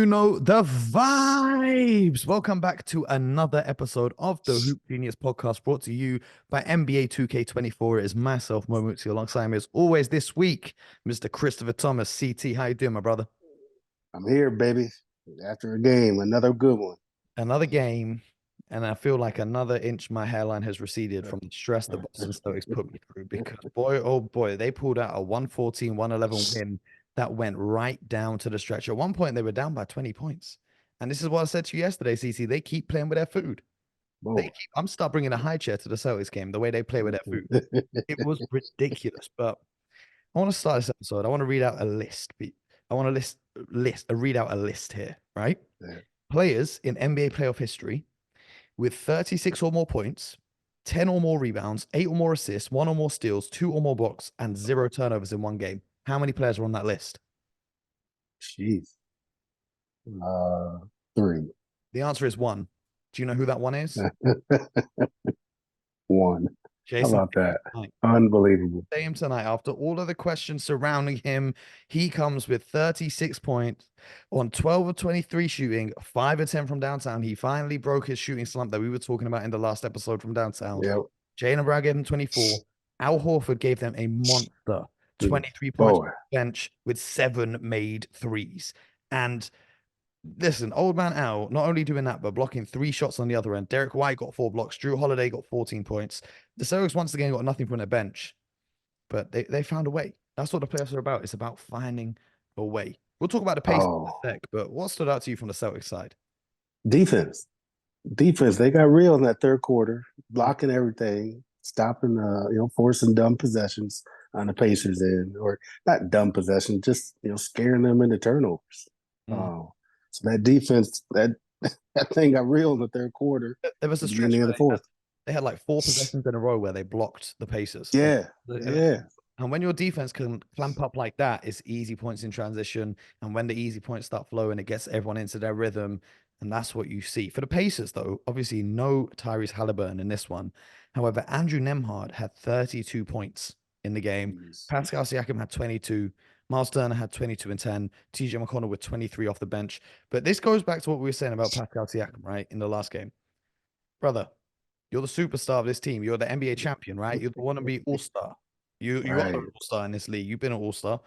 You know the vibes. Welcome back to another episode of the Hoop Genius podcast brought to you by NBA 2K24. It is myself, Mo Mutsi, alongside me as always this week, Mr. Christopher Thomas. CT, how you doing, my brother? I'm here, baby. After a game, another good one. Another game, and I feel like another inch my hairline has receded from the stress the Boston Celtics put me through because boy, oh boy, they pulled out a 114-111 win that went right down to the stretch. At one point, they were down by 20 points. And this is what I said to you yesterday, CC. They keep playing with their food. I'm start bringing a high chair to the Celtics game, the way they play with their food. It was ridiculous. But I want to start this episode. I want to read out a list. I want to read out a list here, right? Yeah. Players in NBA playoff history with 36 or more points, 10 or more rebounds, 8 or more assists, 1 or more steals, 2 or more blocks, and 0 turnovers in one game. How many players are on that list? Jeez. 3. The answer is 1. Do you know who that one is? 1. How Jason. about that? Unbelievable. Same tonight. After all of the questions surrounding him, he comes with 36 points on 12 of 23 shooting, 5 of 10 from downtown. He finally broke his shooting slump that we were talking about in the last episode from downtown. Yep. Jaylen Brown gave him 24. Al Horford gave them a monster 23 points on the bench with 7 made threes. And listen, old man Al, not only doing that, but blocking 3 shots on the other end. Derek White got 4 blocks. Drew Holiday got 14 points. The Celtics once again got nothing from their bench, but they found a way. That's what the playoffs are about. It's about finding a way. We'll talk about the pace in a sec, but what stood out to you from the Celtics side? Defense. They got real in that third quarter, blocking everything, stopping, forcing dumb possessions on the Pacers end, or not dumb possessions, just, scaring them into turnovers. So that defense, that thing got real in the third quarter. There was a stretch of the fourth. They had like 4 possessions in a row where they blocked the Pacers. Yeah. And when your defense can clamp up like that, it's easy points in transition. And when the easy points start flowing, it gets everyone into their rhythm. And that's what you see. For the Pacers, though, obviously no Tyrese Halliburton in this one. However, Andrew Nembhard had 32 points in the game. Pascal Siakam had 22. Miles Turner had 22 and 10. TJ McConnell with 23 off the bench. But this goes back to what we were saying about Pascal Siakam, right, in the last game. Brother, you're the superstar of this team. You're the NBA champion, right? You want to be all-star. You are an all-star in this league. You've been an all-star.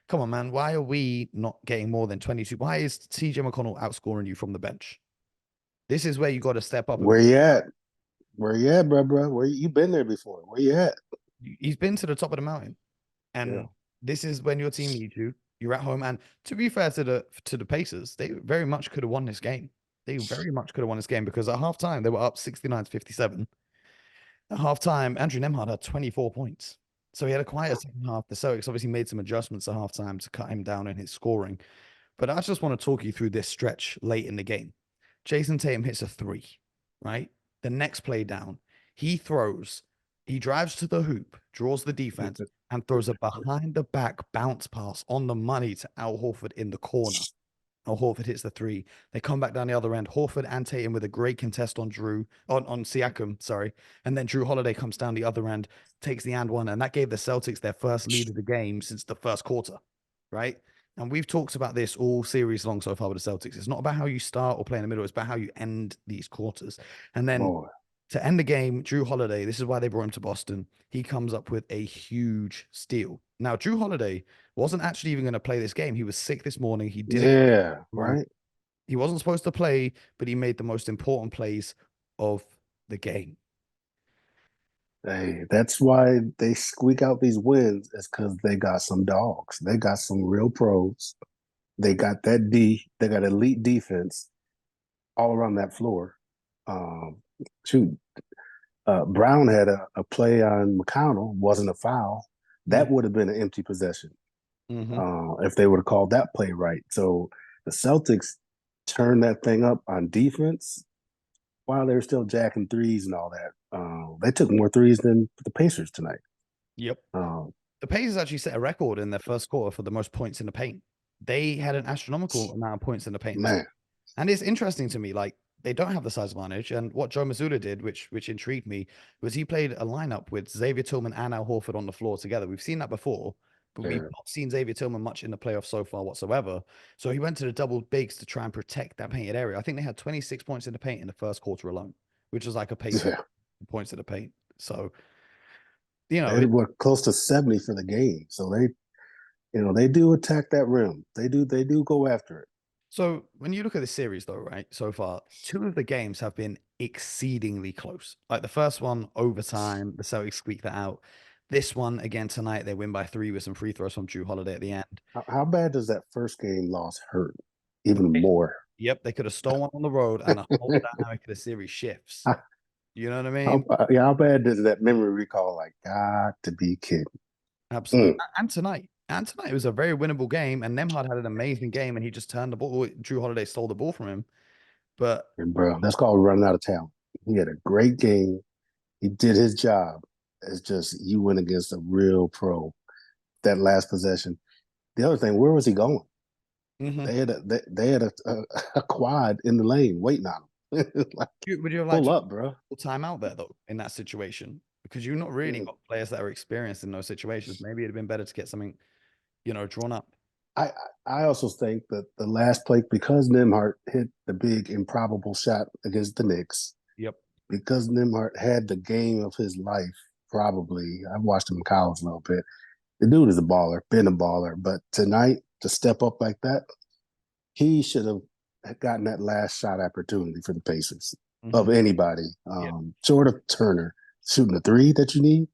Come on, man. Why are we not getting more than 22? Why is TJ McConnell outscoring you from the bench? This is where you got to step up. Where you at? Where you at, bro? Where you been there before? Where you at? He's been to the top of the mountain. And this is when your team needs you. You're at home. And to be fair to the Pacers, they very much could have won this game. They very much could have won this game because at halftime, they were up 69-57. At halftime, Andrew Nembhard had 24 points. So he had a quiet second half. The Celtics obviously made some adjustments at halftime to cut him down in his scoring. But I just want to talk you through this stretch late in the game. Jason Tatum hits a 3, right? The next play down, he drives to the hoop, draws the defense, and throws a behind-the-back bounce pass on the money to Al Horford in the corner. Al Horford hits the 3. They come back down the other end. Horford and Tatum with a great contest on Siakam, sorry. And then Drew Holiday comes down the other end, takes the and one, and that gave the Celtics their first lead of the game since the first quarter, right? And we've talked about this all series long so far with the Celtics. It's not about how you start or play in the middle. It's about how you end these quarters. And then to end the game, Drew Holiday, this is why they brought him to Boston. He comes up with a huge steal. Now, Drew Holiday wasn't actually even going to play this game. He was sick this morning. He didn't. Yeah, right. He wasn't supposed to play, but he made the most important plays of the game. Hey, that's why they squeak out these wins, is because they got some dogs. They got some real pros. They got they got elite defense all around that floor. Brown had a play on McConnell, wasn't a foul. That would have been an empty possession if they would have called that play right. So the Celtics turned that thing up on defense while they were still jacking threes and all that. They took more threes than the Pacers tonight. Yep. The Pacers actually set a record in their first quarter for the most points in the paint. They had an astronomical amount of points in the paint. Man. And it's interesting to me, like, they don't have the size advantage. And what Joe Mazzulla did, which intrigued me, was he played a lineup with Xavier Tillman and Al Horford on the floor together. We've seen that before, but we've Yeah. not seen Xavier Tillman much in the playoffs so far whatsoever. So he went to the double bigs to try and protect that painted area. I think they had 26 points in the paint in the first quarter alone, which was like a pace Yeah. points in the paint. So, They were close to 70 for the game. So they do attack that rim. They do go after it. So when you look at the series, though, right, so far, two of the games have been exceedingly close. Like the first one, overtime, the Celtics squeaked that out. This one, again, tonight, they win by 3 with some free throws from Drew Holiday at the end. How bad does that first game loss hurt? Even more. Yep, they could have stolen one on the road, and the whole dynamic of the series shifts. You know what I mean? How bad does that memory recall? Like, got to be kidding. Absolutely. And tonight it was a very winnable game, and Nemhard had an amazing game, and he just turned the ball. Drew Holiday stole the ball from him. But And bro, that's called running out of talent. He had a great game. He did his job. It's just you went against a real pro. That last possession. The other thing, where was he going? They had a quad in the lane waiting on him. Like, would you have liked pull up, bro. time out there though in that situation? Because you've not really got players that are experienced in those situations. Maybe it'd have been better to get something, drawn up. I also think that the last play, because Nembhard hit the big improbable shot against the Knicks. Yep. Because Nembhard had the game of his life, probably. I watched him in college a little bit. The dude is a baller, been a baller. But tonight, to step up like that, he should have gotten that last shot opportunity for the Pacers of anybody. Short of Turner shooting the three that you need,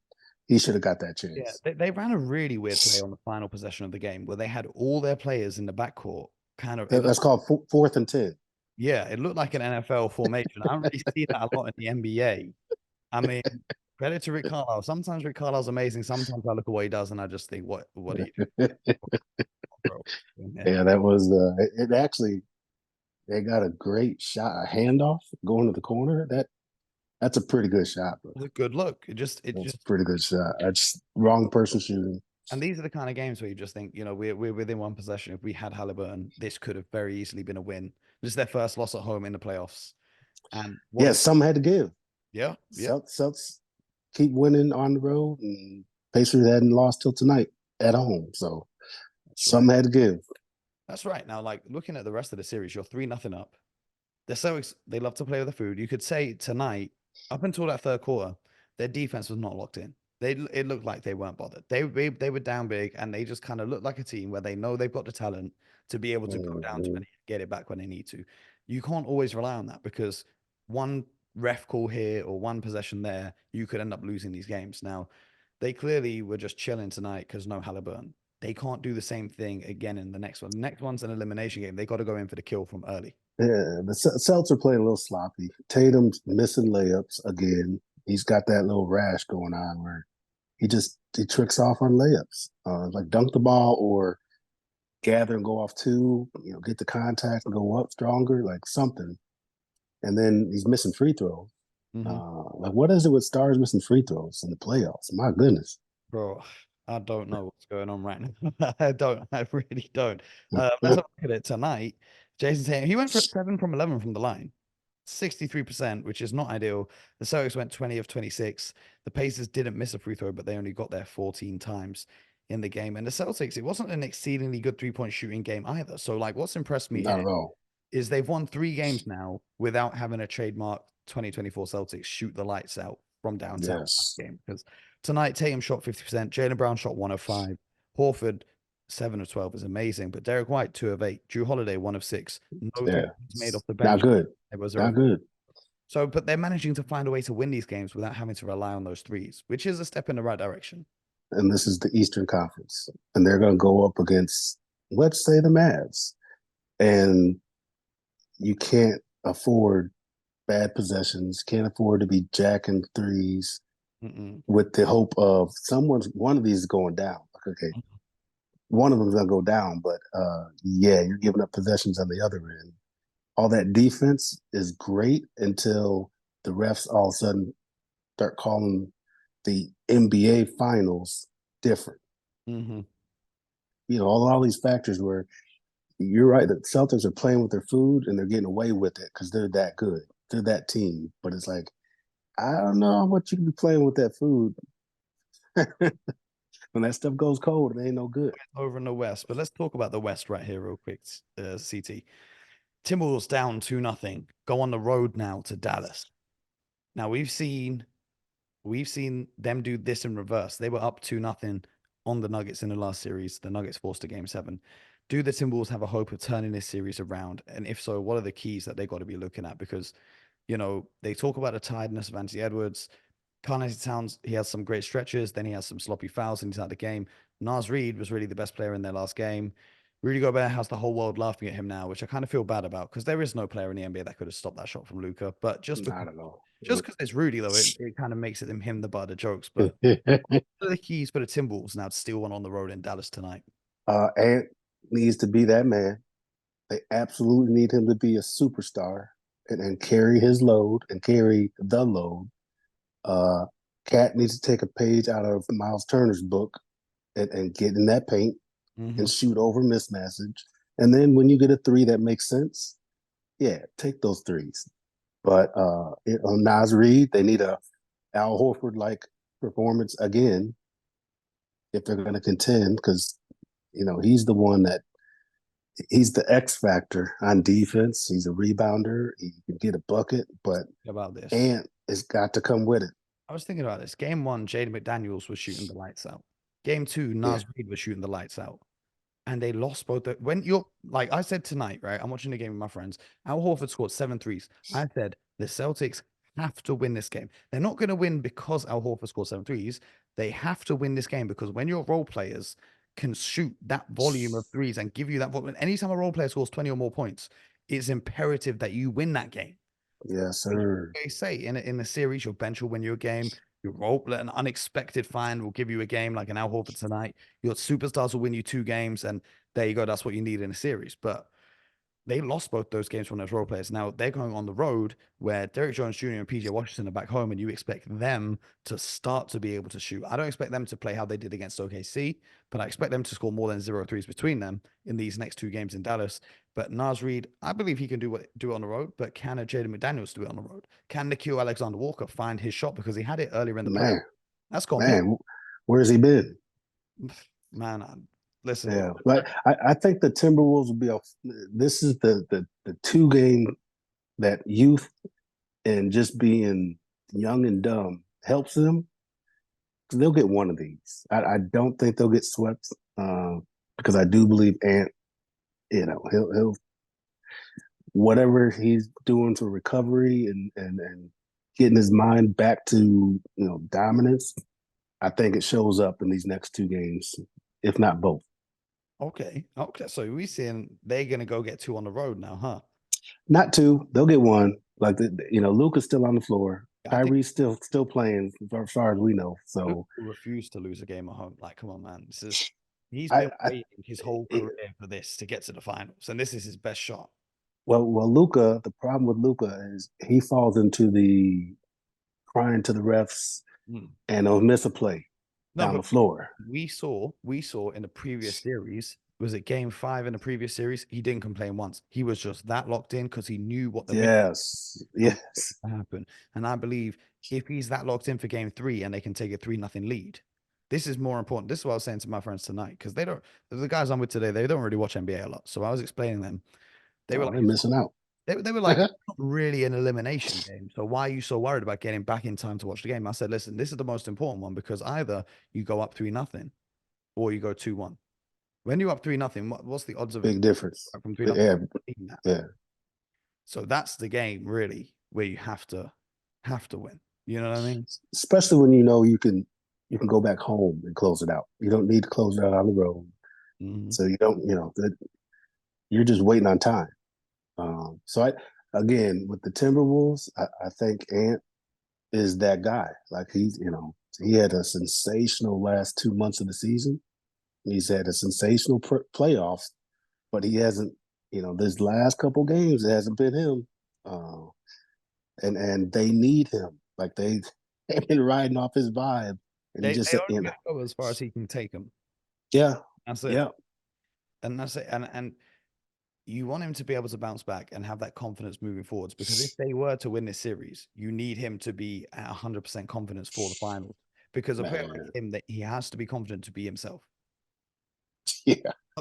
he should have got that chance. Yeah, they ran a really weird play on the final possession of the game where they had all their players in the backcourt. That's called 4th and 10. Yeah, it looked like an NFL formation. I don't really see that a lot in the NBA. I mean, credit to Rick Carlisle. Sometimes Rick Carlisle's amazing. Sometimes I look at what he does and I just think, what do you do? Yeah, that was it actually they got a great shot, a handoff going to the corner. That's a pretty good shot, bro. It's a good look. It's a pretty good shot. That's wrong person shooting. And these are the kind of games where you just think, we're within one possession. If we had Halliburton, this could have very easily been a win. This is their first loss at home in the playoffs. And some had to give. Yeah. Celtics keep winning on the road, and Pacers hadn't lost till tonight at home. So some had to give. That's right. Now, like looking at the rest of the series, you're 3-0 up. The Celtics, they love to play with the food. You could say tonight, up until that third quarter, their defense was not locked in. It looked like they weren't bothered. They were down big, and they just kind of looked like a team where they know they've got the talent to be able to go down to and get it back when they need to. You can't always rely on that because one ref call here or one possession there, you could end up losing these games. Now, they clearly were just chilling tonight because no Halliburton. They can't do the same thing again in the next one. The next one's an elimination game. They got to go in for the kill from early. Yeah, the Celtics are playing a little sloppy. Tatum's missing layups again. He's got that little rash going on where he tricks off on layups, like dunk the ball or gather and go off two, get the contact and go up stronger, like something. And then he's missing free throws. Like, what is it with stars missing free throws in the playoffs? My goodness. Bro, I don't know what's going on right now. I really don't. Let's have a look at it tonight. Jason Tatum, he went for 7 from 11 from the line. 63%, which is not ideal. The Celtics went 20 of 26. The Pacers didn't miss a free throw, but they only got there 14 times in the game. And the Celtics, it wasn't an exceedingly good 3-point shooting game either. So, like, what's impressed me Not at all. is they've won 3 games now without having a trademark 2024 Celtics shoot the lights out from downtown game. Because tonight, Tatum shot 50%, Jaylen Brown shot 1 of 5, Horford 7 of 12 is amazing, but Derek White 2 of 8, Drew Holiday 1 of 6, no made off the bench. Not good. It was not good. So, but they're managing to find a way to win these games without having to rely on those threes, which is a step in the right direction. And this is the Eastern Conference, and they're going to go up against, let's say, the Mavs, and you can't afford bad possessions, can't afford to be jacking threes with the hope of one of these is going down. Like, okay, one of them's going to go down, but you're giving up possessions on the other end. All that defense is great until the refs all of a sudden start calling the NBA finals different. All these factors where you're right, the Celtics are playing with their food and they're getting away with it because they're that good. They're that team. But it's like, I don't know how much you can be playing with that food. when that stuff goes cold, it ain't no good. Over in the West, but let's talk about the West right here real quick. CT Timberwolves down 2-0, go on the road now to Dallas. Now we've seen them do this in reverse. They were up 2-0 on the Nuggets in the last series. The Nuggets forced a game 7. Do the Timberwolves have a hope of turning this series around? And if so, what are the keys that they got to be looking at? Because, they talk about the tiredness of Anthony Edwards. Carl-Anthony Towns, he has some great stretches. Then he has some sloppy fouls inside the game. Nas Reed was really the best player in their last game. Rudy Gobert has the whole world laughing at him now, which I kind of feel bad about because there is no player in the NBA that could have stopped that shot from Luka. But I don't know. just because it's Rudy, though, it kind of makes it him the butt of the jokes. But what are the keys for the Timberwolves now to steal one on the road in Dallas tonight? Ant needs to be that man. They absolutely need him to be a superstar and carry his load and carry the load. Cat needs to take a page out of Miles Turner's book and get in that paint and shoot over mismatches. And then when you get a three that makes sense, yeah, take those threes. But on Nas Reed, they need a Al Horford like performance again if they're going to contend, because he's the one that he's the X factor on defense. He's a rebounder. He can get a bucket, but about this, and it's got to come with it. I was thinking about this. Game 1, Jaden McDaniels was shooting the lights out. Game 2, Nas Reed was shooting the lights out. And they lost both. When you're like I said tonight, right? I'm watching the game with my friends. Al Horford scored 7 threes. I said the Celtics have to win this game. They're not going to win because Al Horford scored 7 threes. They have to win this game because when your role players can shoot that volume of threes and give you that volume, anytime a role player scores 20 or more points, it's imperative that you win that game. Yes, sir. They say in the series, your bench will win you a game. Your role, an unexpected find will give you a game like an Al Horford tonight. Your superstars will win you 2 games, and there you go. That's what you need in a series. But they lost both those games from those role players. Now they're going on the road where Derek Jones Jr. and PJ Washington are back home, and you expect them to start to be able to shoot. I don't expect them to play how they did against OKC, but I expect them to score more than 0 threes between them in these next 2 games in Dallas. But Nas Reed, I believe he can do it on the road, but can a Jaden McDaniels do it on the road? Can Nikhil Alexander Walker find his shot because he had it earlier in the playoffs? That's gone. Man, where's he been? Man, listen. Yeah, but I think the Timberwolves will be this is the 2 game that youth and just being young and dumb helps them. They'll get one of these. I don't think they'll get swept because I do believe Ant, he'll whatever he's doing for recovery and getting his mind back to dominance. I think it shows up in these next 2 games, if not both. Okay. So we're saying they're gonna go get 2 on the road now, huh? Not 2. They'll get 1. Like Luka's still on the floor. Kyrie's still playing, as far as we know. So refuse to lose a game at home. Like, come on, man. He's been waiting his whole career for this to get to the finals, and this is his best shot. Well, Luka. The problem with Luka is he falls into the crying to the refs and he'll miss a play down the floor. We saw in the previous series. Was it game 5 in the previous series? He didn't complain once. He was just that locked in because he knew what the yes happen. And I believe if he's that locked in for game 3 and they can take a 3-0 lead, this is more important. This is what I was saying to my friends tonight because the guys I'm with today, they don't really watch NBA a lot. So I was explaining them. They were like, they're missing out. They were like, not really an elimination game. So why are you so worried about getting back in time to watch the game? I said, listen, this is the most important one because either you go up 3-0 or you go 2-1. When you're up 3-0, what's the odds of big difference from 3-0? Yeah. So that's the game really where you have to win. You know what I mean? Especially when you can go back home and close it out. You don't need to close it out on the road. So you don't, you're just waiting on time. So again, with the Timberwolves, I think Ant is that guy. Like he had a sensational last 2 months of the season. He's had a sensational playoffs, but he hasn't, this last couple games, it hasn't been him. And they need him. Like they've been riding off his vibe. And they only go as far as he can take them. Yeah. That's it. Yeah. And that's it. And you want him to be able to bounce back and have that confidence moving forwards because if they were to win this series, you need him to be at 100% confidence for the finals because a player like him, that he has to be confident to be himself. Yeah.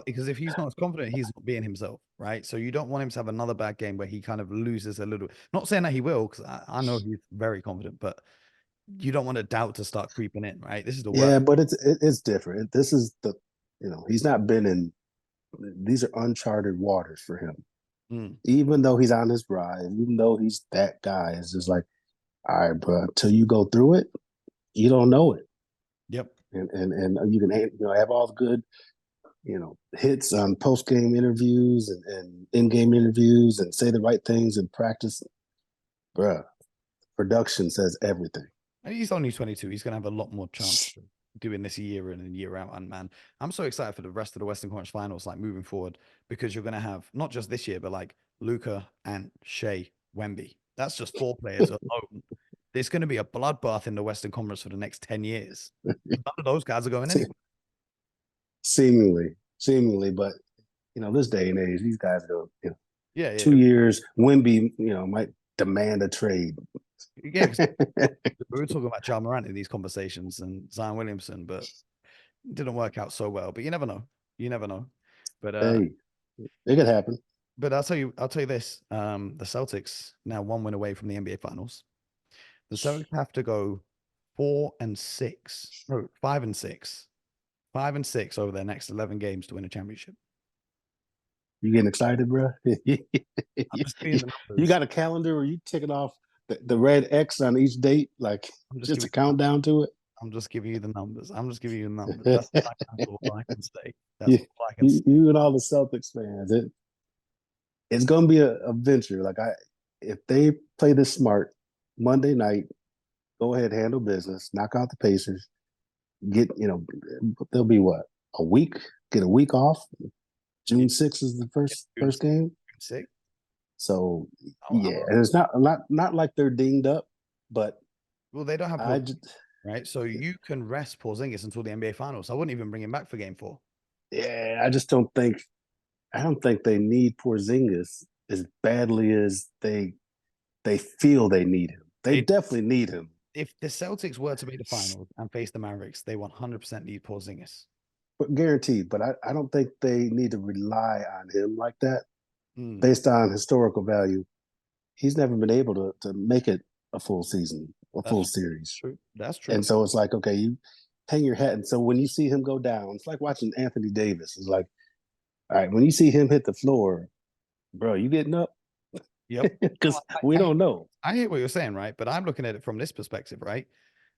Because if he's not as confident, he's not being himself, right? So you don't want him to have another bad game where he kind of loses a little. Not saying that he will, because I know he's very confident, but you don't want a doubt to start creeping in, right? This is the worst. Yeah, but it's different. This is he's not been in. These are uncharted waters for him. Even though he's on his ride, even though he's that guy, it's just like, all right, bro. Until you go through it, you don't know it. Yep. And you can have all the good hits on post game interviews and in game interviews and say the right things in practice, bruh. Production says everything. And he's only 22. He's going to have a lot more chance doing this year in and year out. And man, I'm so excited for the rest of the Western Conference Finals, like moving forward, because you're going to have not just this year, but like Luka and Shea Wemby. That's just 4 players alone. There's going to be a bloodbath in the Western Conference for the next 10 years. None of those guys are going anywhere. Seemingly, but this day and age, these guys go, yeah. 2 years. Wemby, might demand a trade. Yeah, we were talking about Ja Morant in these conversations and Zion Williamson, but it didn't work out so well. But you never know. You never know. But hey, it could happen. But I'll tell you this. The Celtics now 1 win away from the NBA Finals. The Celtics have to go 4-6. No, 5-6. 5-6 over their next 11 games to win a championship. You getting excited, bro? You got a calendar where you ticking off the red X on each date, like just a countdown to it? I'm just giving you the numbers. That's all I can say. That's all I can say. You and all the Celtics fans, it's going to be a venture. Like if they play this smart Monday night, go ahead, handle business, knock out the Pacers, they'll be what, a week, get a week off. June 6th is the first game. 6. So and it's not like they're dinged up, but they don't have right. So you can rest Porzingis until the NBA Finals. I wouldn't even bring him back for Game 4. Yeah, I don't think they need Porzingis as badly as they feel they need him. They definitely need him. If the Celtics were to make the finals and face the Mavericks, they 100% need Porzingis. But guaranteed. But I don't think they need to rely on him like that. Based on historical value, he's never been able to make it a full season, full series. True. That's true. And so it's like, okay, you hang your hat. And so when you see him go down, it's like watching Anthony Davis. It's like, all right, when you see him hit the floor, bro, you getting up? Yep. Because we don't know. I hear what you're saying, right? But I'm looking at it from this perspective, right?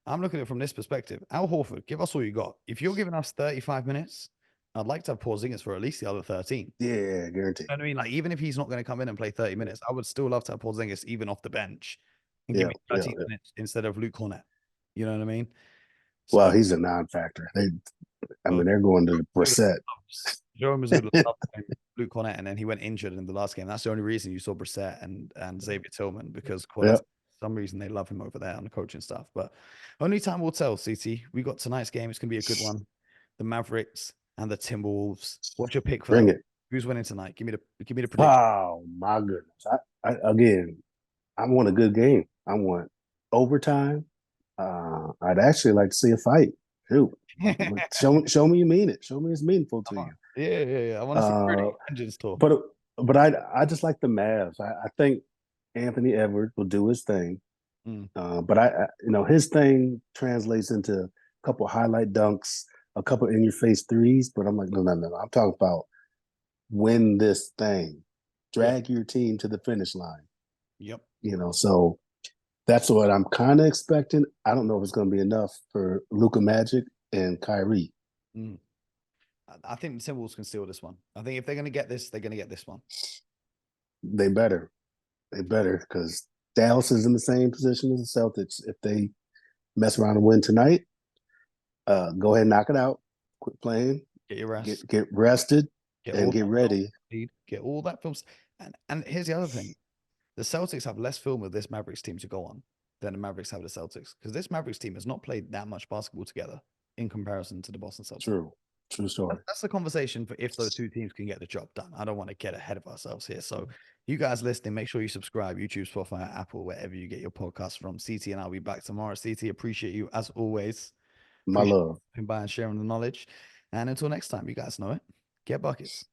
I'm looking at it from this perspective. Al Horford, give us all you got. If you're giving us 35 minutes, I'd like to have Porzingis for at least the other 13. Yeah, guaranteed. You know what I mean? Like, even if he's not going to come in and play 30 minutes, I would still love to have Porzingis even off the bench and give me 13 minutes instead of Luke Cornett. You know what I mean? So, well, he's a non-factor. They're going to Brissett. Joe Mazzulla loved Luke Cornett, and then he went injured in the last game. That's the only reason you saw Brissett and Xavier Tillman, because for some reason they love him over there on the coaching staff. But only time will tell, CT. We got tonight's game. It's going to be a good one. The Mavericks and the Timberwolves. What's your pick for Bring it? Who's winning tonight? Give me the prediction. Oh my goodness! I want a good game. I want overtime. I'd actually like to see a fight. Shoot. show me you mean it. Show me it's meaningful to you. Yeah. I want to see pretty engines talk. But I just like the Mavs. I think Anthony Edwards will do his thing. But his thing translates into a couple highlight dunks, a couple in your face threes. But I'm like, no. I'm talking about win this thing, drag your team to the finish line. Yep. So that's what I'm kind of expecting. I don't know if it's going to be enough for Luka Magic and Kyrie. I think the Timberwolves can steal this one. I think if they're going to get this, they're going to get this one. They better, because Dallas is in the same position as the Celtics. If they mess around and win tonight, go ahead and knock it out. Quit playing. Get your rest. Get rested and get ready. Get all that film. And here's the other thing. The Celtics have less film with this Mavericks team to go on than the Mavericks have the Celtics, because this Mavericks team has not played that much basketball together in comparison to the Boston Celtics. True story. That's the conversation for if those two teams can get the job done. I don't want to get ahead of ourselves here. So you guys listening, make sure you subscribe, YouTube, Spotify, Apple, wherever you get your podcasts from. CT and I'll be back tomorrow. CT, appreciate you as always. My love. By and sharing the knowledge. And until next time, you guys know it. Get buckets.